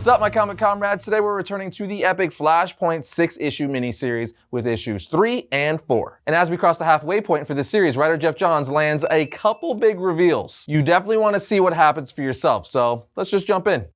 What's up, my comic comrades? Today we're returning to the epic Flashpoint 6-issue miniseries with issues 3 and 4. And as we cross the halfway point for this series, writer Jeff Johns lands a couple big reveals. You definitely want to see what happens for yourself, so let's just jump in.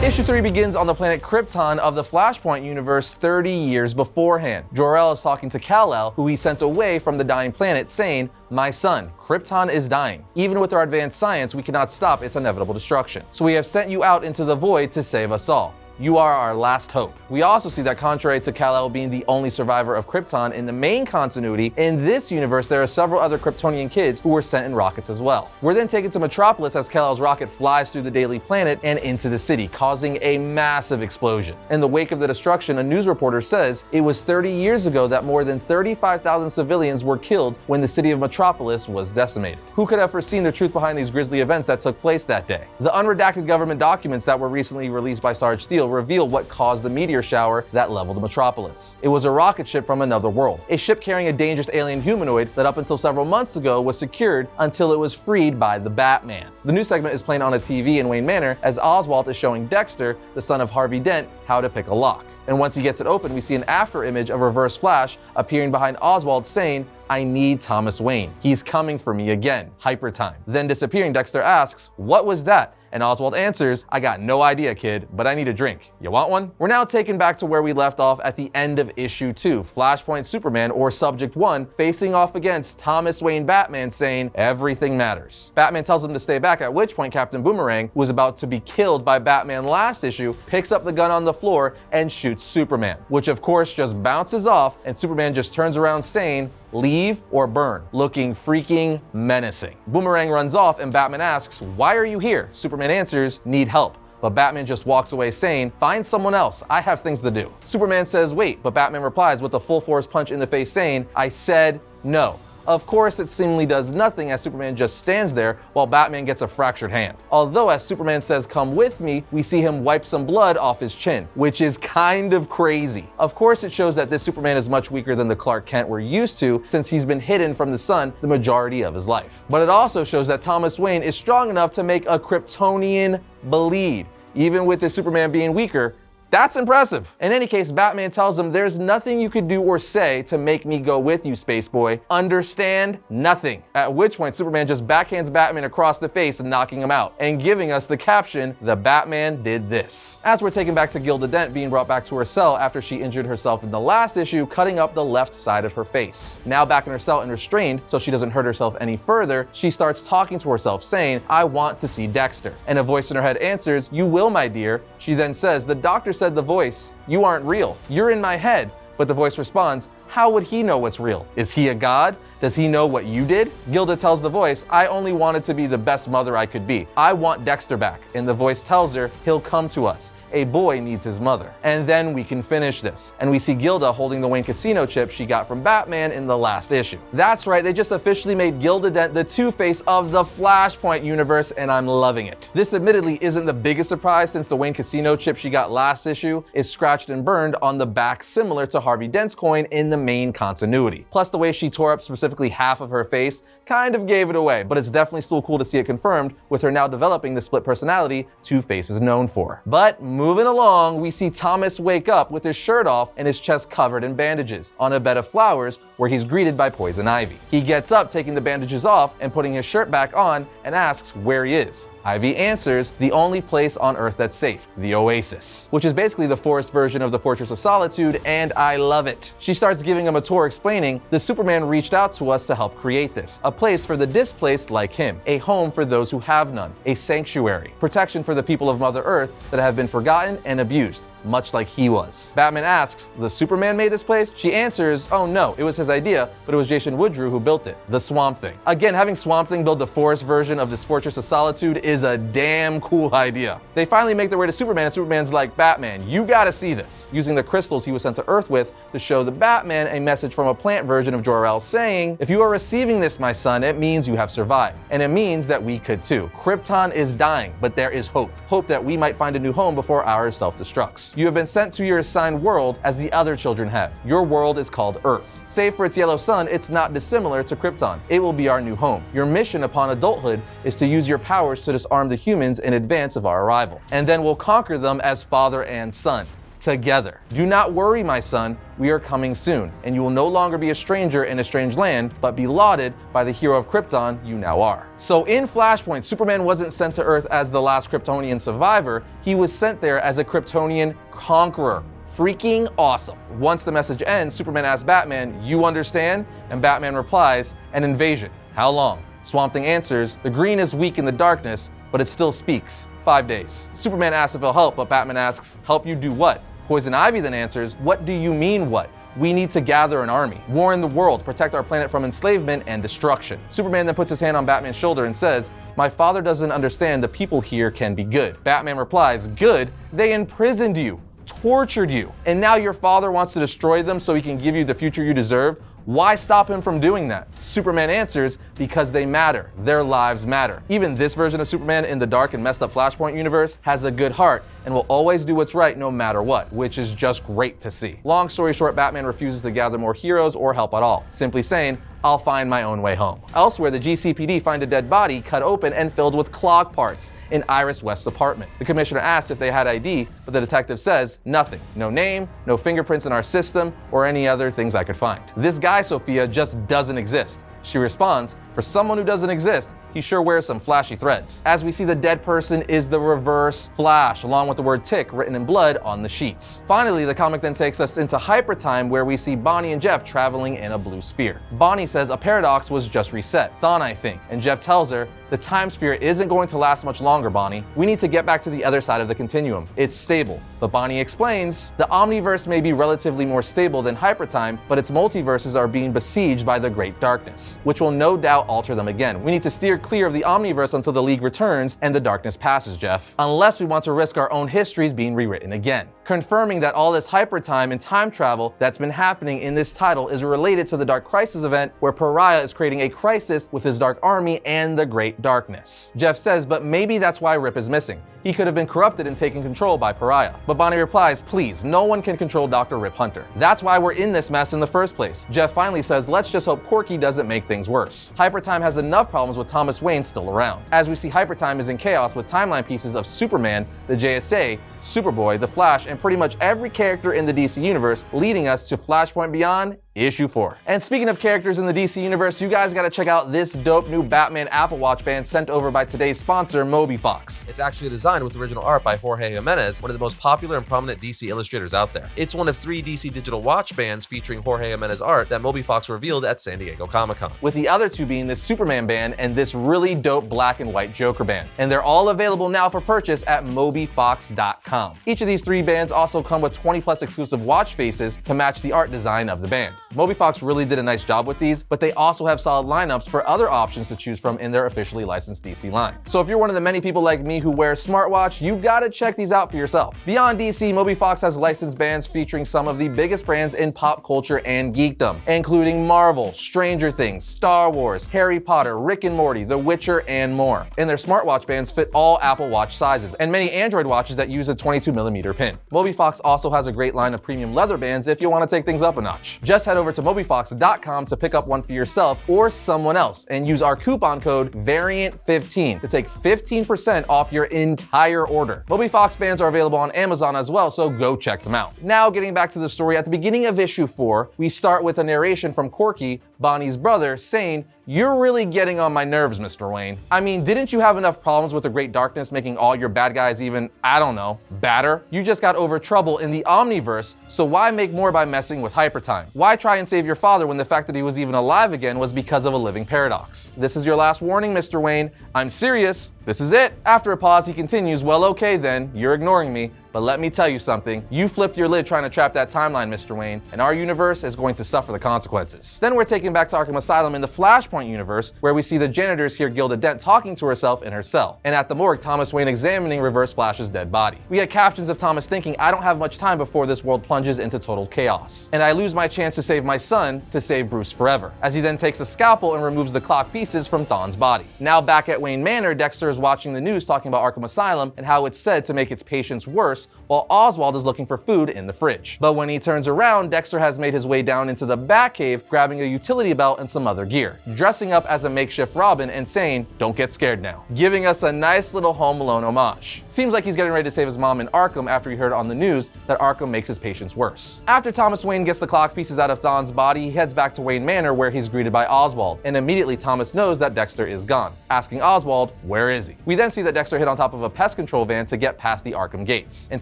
Issue 3 begins on the planet Krypton of the Flashpoint universe 30 years beforehand. Jor-El is talking to Kal-El, who he sent away from the dying planet, saying, "My son, Krypton is dying. Even with our advanced science, we cannot stop its inevitable destruction. So we have sent you out into the void to save us all. You are our last hope." We also see that contrary to Kal-El being the only survivor of Krypton in the main continuity, in this universe there are several other Kryptonian kids who were sent in rockets as well. We're then taken to Metropolis as Kal-El's rocket flies through the Daily Planet and into the city, causing a massive explosion. In the wake of the destruction, a news reporter says it was 30 years ago that more than 35,000 civilians were killed when the city of Metropolis was decimated. Who could have foreseen the truth behind these grisly events that took place that day? The unredacted government documents that were recently released by Sarge Steele reveal what caused the meteor shower that leveled Metropolis. It was a rocket ship from another world, a ship carrying a dangerous alien humanoid that up until several months ago was secured until it was freed by the Batman. The news segment is playing on a TV in Wayne Manor as Oswald is showing Dexter, the son of Harvey Dent, how to pick a lock. And once he gets it open, we see an after image of Reverse Flash appearing behind Oswald saying, "I need Thomas Wayne. He's coming for me again. Hyper time." Then disappearing, Dexter asks, "What was that?" And Oswald answers, "I got no idea, kid, but I need a drink. You want one?" We're now taken back to where we left off at the end of issue 2, Flashpoint Superman, or Subject 1, facing off against Thomas Wayne Batman, saying everything matters. Batman tells him to stay back, at which point Captain Boomerang, who was about to be killed by Batman last issue, picks up the gun on the floor and shoots Superman, which of course just bounces off, and Superman just turns around saying, "Leave or burn," looking freaking menacing. Boomerang runs off and Batman asks, "Why are you here?" Superman answers, "Need help." But Batman just walks away saying, "Find someone else, I have things to do." Superman says, "Wait," but Batman replies with a full force punch in the face saying, "I said no." Of course, it seemingly does nothing as Superman just stands there while Batman gets a fractured hand. Although as Superman says, "Come with me," we see him wipe some blood off his chin, which is kind of crazy. Of course, it shows that this Superman is much weaker than the Clark Kent we're used to, since he's been hidden from the sun the majority of his life. But it also shows that Thomas Wayne is strong enough to make a Kryptonian bleed. Even with this Superman being weaker, that's impressive. In any case, Batman tells him, "There's nothing you could do or say to make me go with you, space boy. Understand? Nothing." At which point, Superman just backhands Batman across the face, knocking him out, and giving us the caption, "The Batman did this." As we're taken back to Gilda Dent being brought back to her cell after she injured herself in the last issue, cutting up the left side of her face. Now back in her cell and restrained so she doesn't hurt herself any further, she starts talking to herself, saying, "I want to see Dexter." And a voice in her head answers, "You will, my dear." She then says, "The doctor said the voice, you aren't real. You're in my head." But the voice responds, "How would he know what's real? Is he a god? Does he know what you did?" Gilda tells the voice, "I only wanted to be the best mother I could be. I want Dexter back." And the voice tells her, "He'll come to us. A boy needs his mother." And then we can finish this. And we see Gilda holding the Wayne Casino chip she got from Batman in the last issue. That's right, they just officially made Gilda Dent the Two-Face of the Flashpoint universe, and I'm loving it. This admittedly isn't the biggest surprise, since the Wayne Casino chip she got last issue is scratched and burned on the back, similar to Harvey Dent's coin in the main continuity. Plus the way she tore up specifically half of her face kind of gave it away, but it's definitely still cool to see it confirmed with her now developing the split personality Two-Face is known for. But moving along, we see Thomas wake up with his shirt off and his chest covered in bandages on a bed of flowers where he's greeted by Poison Ivy. He gets up, taking the bandages off and putting his shirt back on, and asks where he is. Ivy answers, "The only place on Earth that's safe, the Oasis," which is basically the forest version of the Fortress of Solitude, and I love it. She starts giving him a tour explaining, "The Superman reached out to us to help create this, a place for the displaced like him, a home for those who have none, a sanctuary, protection for the people of Mother Earth that have been forgotten and abused, much like he was." Batman asks, "The Superman made this place?" She answers, "Oh no, it was his idea, but it was Jason Woodrue who built it, the Swamp Thing." Again, having Swamp Thing build the forest version of this Fortress of Solitude is a damn cool idea. They finally make their way to Superman, and Superman's like, "Batman, you gotta see this," using the crystals he was sent to Earth with to show the Batman a message from a plant version of Jor-El saying, "If you are receiving this, my son, it means you have survived. And it means that we could too. Krypton is dying, but there is hope. Hope that we might find a new home before ours self-destructs." You have been sent to your assigned world as the other children have. Your world is called Earth. Save for its yellow sun, it's not dissimilar to Krypton. It will be our new home. Your mission upon adulthood is to use your powers to disarm the humans in advance of our arrival. And then we'll conquer them as father and son. Together. Do not worry, my son, we are coming soon, and you will no longer be a stranger in a strange land, but be lauded by the hero of Krypton you now are. So in Flashpoint, Superman wasn't sent to Earth as the last Kryptonian survivor, he was sent there as a Kryptonian conqueror. Freaking awesome. Once the message ends, Superman asks Batman, "You understand?" And Batman replies, "An invasion. How long?" Swamp Thing answers, "The green is weak in the darkness, but it still speaks. 5 days. Superman asks if he'll help, but Batman asks, "Help you do what?" Poison Ivy then answers, "What do you mean what? We need to gather an army, warn the world, protect our planet from enslavement and destruction." Superman then puts his hand on Batman's shoulder and says, "My father doesn't understand the people here can be good." Batman replies, "Good? They imprisoned you, tortured you, and now your father wants to destroy them so he can give you the future you deserve? Why stop him from doing that?" Superman answers, "Because they matter. Their lives matter." Even this version of Superman in the dark and messed up Flashpoint universe has a good heart and will always do what's right no matter what, which is just great to see. Long story short, Batman refuses to gather more heroes or help at all, simply saying, "I'll find my own way home." Elsewhere, the GCPD find a dead body cut open and filled with clock parts in Iris West's apartment. The commissioner asks if they had ID, but the detective says, "Nothing. No name, no fingerprints in our system, or any other things I could find. This guy, Sophia, just doesn't exist." She responds, "For someone who doesn't exist, he sure wears some flashy threads." As we see, the dead person is the Reverse Flash, along with the word tick written in blood on the sheets. Finally, the comic then takes us into Hyper Time, where we see Bonnie and Jeff traveling in a blue sphere. Bonnie says a paradox was just reset. Thawne, I think. And Jeff tells her, "The time sphere isn't going to last much longer, Bonnie. We need to get back to the other side of the continuum. It's stable." But Bonnie explains, "The Omniverse may be relatively more stable than Hypertime, but its multiverses are being besieged by the Great Darkness, which will no doubt alter them again. We need to steer clear of the Omniverse until the League returns and the darkness passes, Jeff. Unless we want to risk our own histories being rewritten again." Confirming that all this Hypertime and time travel that's been happening in this title is related to the Dark Crisis event, where Pariah is creating a crisis with his Dark Army and the Great Darkness. Jeff says, "But maybe that's why Rip is missing. He could have been corrupted and taken control by Pariah." But Bonnie replies, "Please, no one can control Dr. Rip Hunter. That's why we're in this mess in the first place." Jeff finally says, "Let's just hope Corky doesn't make things worse." Hypertime has enough problems with Thomas Wayne still around. As we see, Hypertime is in chaos with timeline pieces of Superman, the JSA, Superboy, the Flash, and pretty much every character in the DC universe, leading us to Flashpoint Beyond, Issue 4. And speaking of characters in the DC universe, you guys gotta check out this dope new Batman Apple Watch band sent over by today's sponsor, MobiFox. It's actually designed with original art by Jorge Jimenez, one of the most popular and prominent DC illustrators out there. It's one of 3 DC digital watch bands featuring Jorge Jimenez art that MobiFox revealed at San Diego Comic-Con, with the other 2 being this Superman band and this really dope black and white Joker band. And they're all available now for purchase at mobifox.com. Each of these 3 bands also come with 20+ exclusive watch faces to match the art design of the band. MobiFox really did a nice job with these, but they also have solid lineups for other options to choose from in their officially licensed DC line. So if you're one of the many people like me who wear a smartwatch, you gotta check these out for yourself. Beyond DC, MobiFox has licensed bands featuring some of the biggest brands in pop culture and geekdom, including Marvel, Stranger Things, Star Wars, Harry Potter, Rick and Morty, The Witcher, and more. And their smartwatch bands fit all Apple Watch sizes, and many Android watches that use a 22mm pin. MobiFox also has a great line of premium leather bands if you want to take things up a notch. Just head over to mobifox.com to pick up one for yourself or someone else and use our coupon code VARIANT15 to take 15% off your entire order. MobiFox bands are available on Amazon as well, so go check them out. Now, getting back to the story, at the beginning of issue 4, we start with a narration from Corky, Bonnie's brother, saying, "You're really getting on my nerves, Mr. Wayne. I mean, didn't you have enough problems with the Great Darkness making all your bad guys even, I don't know, badder? You just got over trouble in the Omniverse, so why make more by messing with Hypertime? Why try and save your father when the fact that he was even alive again was because of a living paradox? This is your last warning, Mr. Wayne. I'm serious. This is it." After a pause, he continues, "Well, okay then, you're ignoring me. But let me tell you something, you flipped your lid trying to trap that timeline, Mr. Wayne, and our universe is going to suffer the consequences." Then we're taken back to Arkham Asylum in the Flashpoint universe, where we see the janitors hear Gilda Dent talking to herself in her cell, and at the morgue, Thomas Wayne examining Reverse Flash's dead body. We get captions of Thomas thinking, "I don't have much time before this world plunges into total chaos, and I lose my chance to save my son, to save Bruce forever," as he then takes a scalpel and removes the clock pieces from Thawne's body. Now back at Wayne Manor, Dexter is watching the news talking about Arkham Asylum and how it's said to make its patients worse house, while Oswald is looking for food in the fridge. But when he turns around, Dexter has made his way down into the Batcave, grabbing a utility belt and some other gear, dressing up as a makeshift Robin and saying, "Don't get scared now," giving us a nice little Home Alone homage. Seems like he's getting ready to save his mom in Arkham after he heard on the news that Arkham makes his patients worse. After Thomas Wayne gets the clock pieces out of Thawne's body, he heads back to Wayne Manor where he's greeted by Oswald, and immediately Thomas knows that Dexter is gone, asking Oswald, where is he? We then see that Dexter hid on top of a pest control van to get past the Arkham gates, and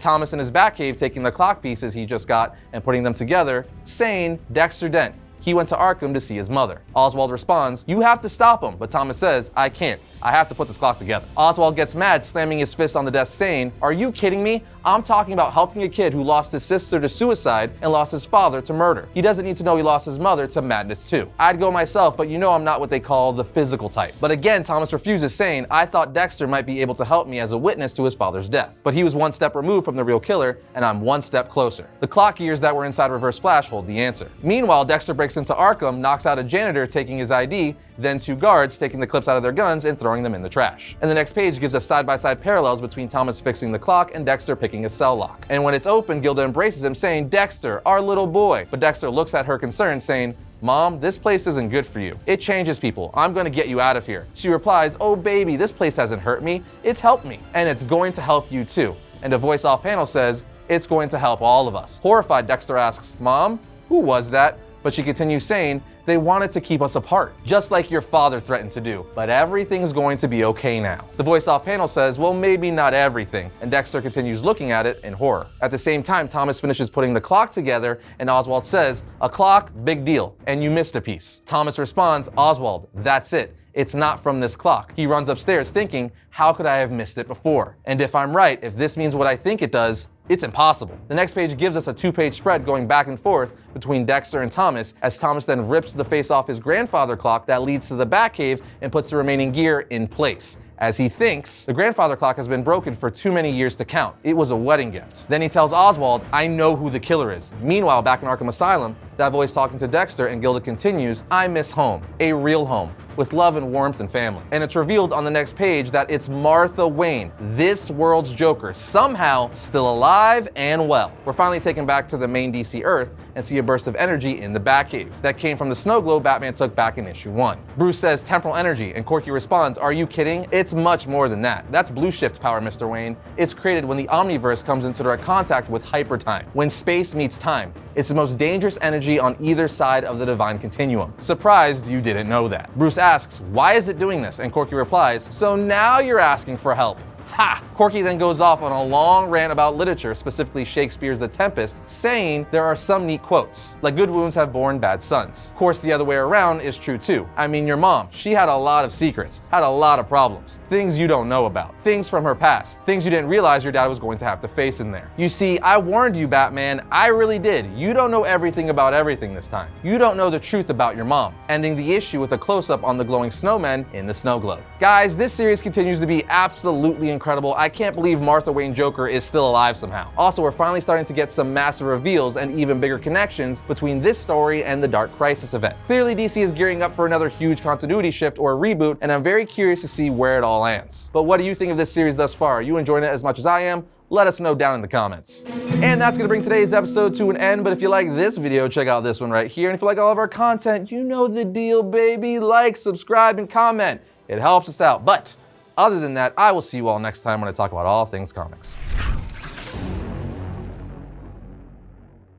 Thomas in his Batcave taking the clock pieces he just got and putting them together, saying, "Dexter Dent. He went to Arkham to see his mother." Oswald responds, "You have to stop him," but Thomas says, "I can't. I have to put this clock together." Oswald gets mad, slamming his fist on the desk saying, "Are you kidding me? I'm talking about helping a kid who lost his sister to suicide and lost his father to murder. He doesn't need to know he lost his mother to madness too. I'd go myself, but you know I'm not what they call the physical type." But again, Thomas refuses, saying, "I thought Dexter might be able to help me as a witness to his father's death. But he was one step removed from the real killer, and I'm one step closer." The clock gears that were inside Reverse Flash hold the answer. Meanwhile, Dexter breaks into Arkham, knocks out a janitor taking his ID, then two guards taking the clips out of their guns and throwing them in the trash. And the next page gives us side-by-side parallels between Thomas fixing the clock and Dexter picking his cell lock. And when it's open, Gilda embraces him, saying, "Dexter, our little boy." But Dexter looks at her concerned, saying, "Mom, this place isn't good for you. It changes people. I'm gonna get you out of here." She replies, "Oh baby, this place hasn't hurt me. It's helped me. And it's going to help you too." And a voice off panel says, "It's going to help all of us." Horrified, Dexter asks, "Mom, who was that?" But she continues saying, "They wanted to keep us apart, just like your father threatened to do. But everything's going to be okay now." The voice off panel says, "Well, maybe not everything." And Dexter continues looking at it in horror. At the same time, Thomas finishes putting the clock together, and Oswald says, "A clock? Big deal. And you missed a piece." Thomas responds, "Oswald, that's it. It's not from this clock." He runs upstairs thinking, how could I have missed it before? And if I'm right, if this means what I think it does, it's impossible. The next page gives us a two-page spread going back and forth between Dexter and Thomas, as Thomas then rips the face off his grandfather clock that leads to the Batcave and puts the remaining gear in place, as he thinks the grandfather clock has been broken for too many years to count. It was a wedding gift. Then he tells Oswald, "I know who the killer is." Meanwhile, back in Arkham Asylum, that voice talking to Dexter, and Gilda continues, "I miss home, a real home, with love and warmth and family." And it's revealed on the next page that it's Martha Wayne, this world's Joker, somehow still alive and well. We're finally taken back to the main DC Earth and see a burst of energy in the Batcave that came from the snow globe Batman took back in issue 1. Bruce says temporal energy, and Corky responds, "Are you kidding? It's much more than that. That's blue shift power, Mr. Wayne. It's created when the Omniverse comes into direct contact with hypertime, when space meets time. It's the most dangerous energy on either side of the divine continuum." Surprised you didn't know that. Bruce asks, "Why is it doing this?" And Corky replies, "So now you're asking for help. Ha!" Corky then goes off on a long rant about literature, specifically Shakespeare's The Tempest, saying there are some neat quotes, like "good wounds have borne bad sons." Of course, the other way around is true too. I mean, your mom, she had a lot of secrets, had a lot of problems, things you don't know about, things from her past, things you didn't realize your dad was going to have to face in there. You see, I warned you, Batman, I really did. You don't know everything about everything this time. You don't know the truth about your mom. Ending the issue with a close-up on the glowing snowmen in the snow globe. Guys, this series continues to be absolutely incredible. I can't believe Martha Wayne Joker is still alive somehow. Also, we're finally starting to get some massive reveals and even bigger connections between this story and the Dark Crisis event. Clearly, DC is gearing up for another huge continuity shift or reboot, and I'm very curious to see where it all lands. But what do you think of this series thus far? Are you enjoying it as much as I am? Let us know down in the comments. And that's gonna bring today's episode to an end, but if you like this video, check out this one right here. And if you like all of our content, you know the deal, baby. Like, subscribe, and comment. It helps us out. But other than that, I will see you all next time when I talk about all things comics.